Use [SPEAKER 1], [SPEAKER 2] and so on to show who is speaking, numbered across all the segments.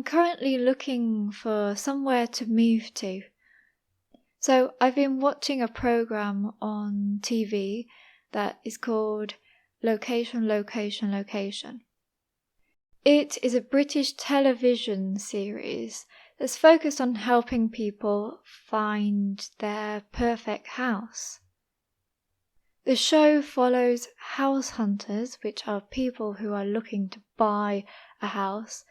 [SPEAKER 1] I'm currently looking for somewhere to move to. So I've been watching a program on TV that is called Location, Location, Location. It is a British television series that's focused on helping people find their perfect house. The show follows house hunters, which are people who are looking to buy a house,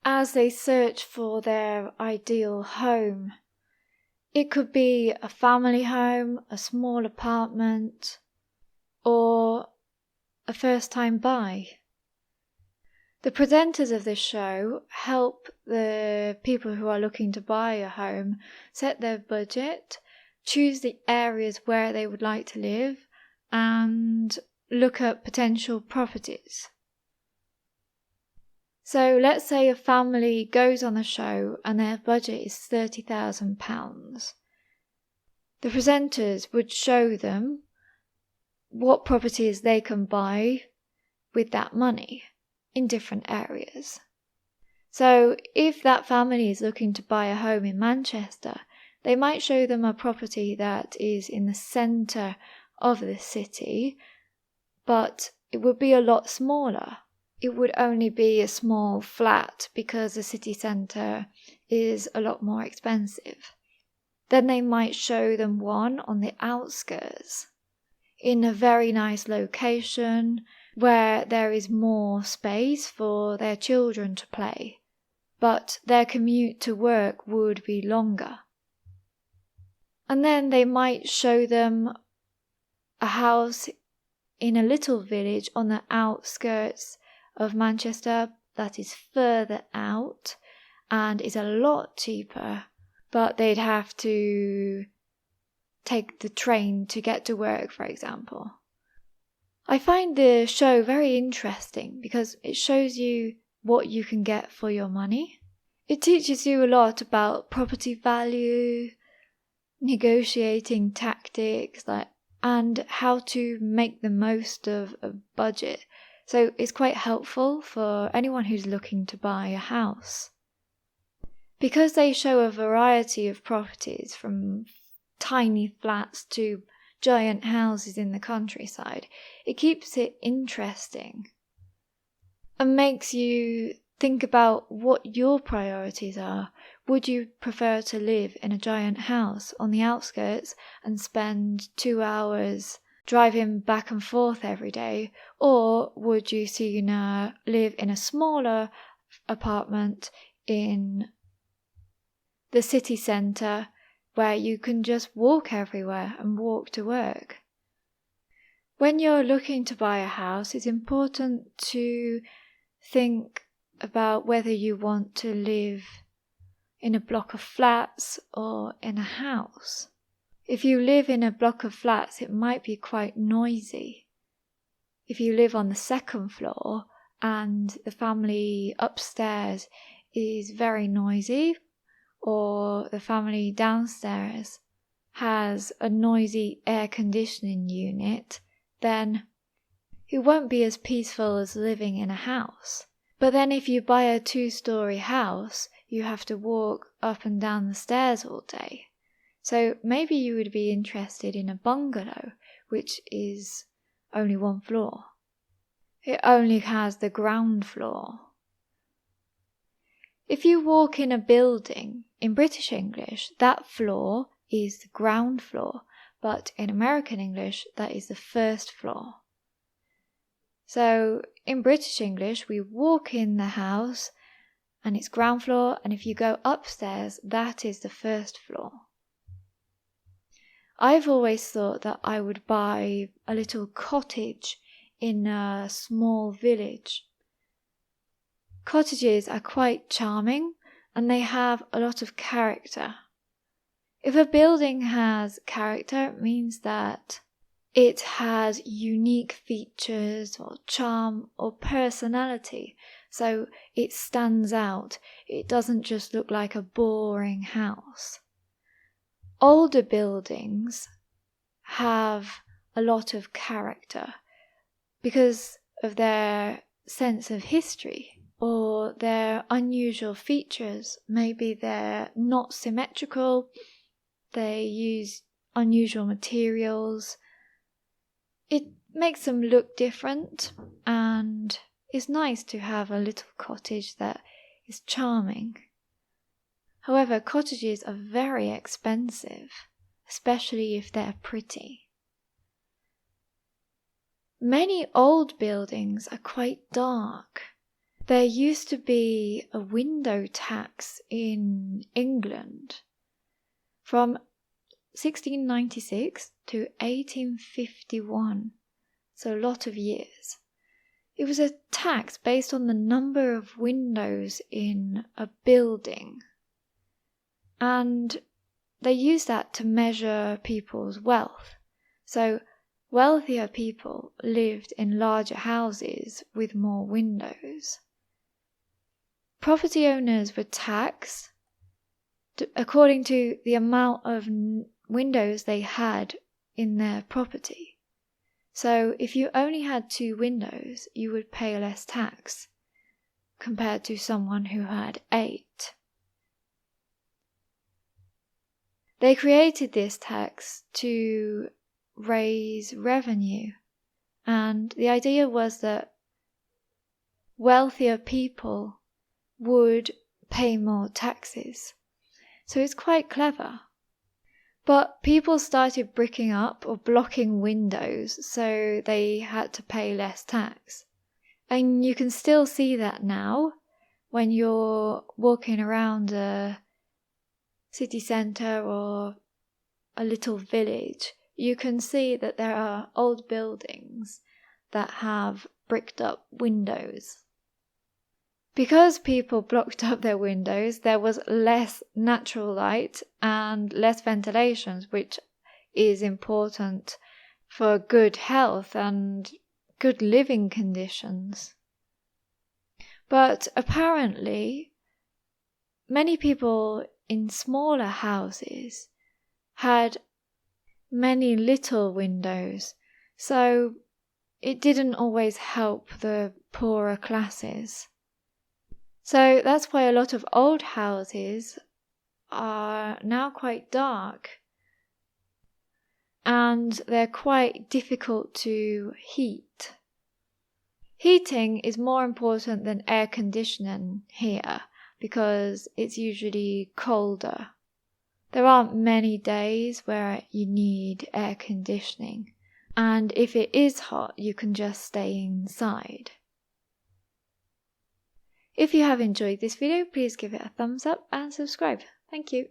[SPEAKER 1] as they search for their ideal home. It could be a family home, a small apartment, or a first-time buy. The presenters of this show help the people who are looking to buy a home set their budget, choose the areas where they would like to live, and look at potential properties. So let's say a family goes on the show and their budget is £30,000. The presenters would show them what properties they can buy with that money in different areas. So if that family is looking to buy a home in Manchester, they might show them a property that is in the centre of the city, but it would be a lot smaller. It would only be a small flat because the city centre is a lot more expensive. Then they might show them one on the outskirts in a very nice location where there is more space for their children to play, but their commute to work would be longer. And then they might show them a house in a little village on the outskirts of Manchester that is further out and is a lot cheaper, but they'd have to take the train to get to work, for example. I find the show very interesting because it shows you what you can get for your money. It teaches you a lot about property value, negotiating tactics, and how to make the most of a budget. So it's quite helpful for anyone who's looking to buy a house. Because they show a variety of properties from tiny flats to giant houses in the countryside, it keeps it interesting and makes you think about what your priorities are. Would you prefer to live in a giant house on the outskirts and spend 2 hours driving back and forth every day, or would you sooner live in a smaller apartment in the city centre where you can just walk everywhere and walk to work? When you're looking to buy a house, it's important to think about whether you want to live in a block of flats or in a house. If you live in a block of flats, it might be quite noisy. If you live on the second floor and the family upstairs is very noisy, or the family downstairs has a noisy air conditioning unit, then it won't be as peaceful as living in a house. But then if you buy a 2-storey house, you have to walk up and down the stairs all day. So maybe you would be interested in a bungalow, which is only 1 floor. It only has the ground floor. If you walk in a building, in British English, that floor is the ground floor, but in American English, that is the first floor. So in British English, we walk in the house and it's ground floor, and if you go upstairs, that is the first floor. I've always thought that I would buy a little cottage in a small village. Cottages are quite charming and they have a lot of character. If a building has character, it means that it has unique features or charm or personality, so it stands out. It doesn't just look like a boring house. Older buildings have a lot of character because of their sense of history or their unusual features. Maybe they're not symmetrical, they use unusual materials. It makes them look different, and it's nice to have a little cottage that is charming. However, cottages are very expensive, especially if they're pretty. Many old buildings are quite dark. There used to be a window tax in England from 1696 to 1851, so a lot of years. It was a tax based on the number of windows in a building, and they used that to measure people's wealth. So wealthier people lived in larger houses with more windows. Property owners were taxed according to the amount of windows they had in their property. So if you only had 2 windows, you would pay less tax compared to someone who had 8. They created this tax to raise revenue, and the idea was that wealthier people would pay more taxes. So it's quite clever. But people started bricking up or blocking windows, so they had to pay less tax. And you can still see that now when you're walking around a city centre or a little village. You can see that there are old buildings that have bricked up windows. Because people blocked up their windows, there was less natural light and less ventilation, which is important for good health and good living conditions. But apparently, many people in smaller houses had many little windows, so it didn't always help the poorer classes. So that's why a lot of old houses are now quite dark, and they're quite difficult to heat. Heating is more important than air conditioning here because it's usually colder. There aren't many days where you need air conditioning, and if it is hot, you can just stay inside. If you have enjoyed this video, please give it a thumbs up and subscribe. Thank you.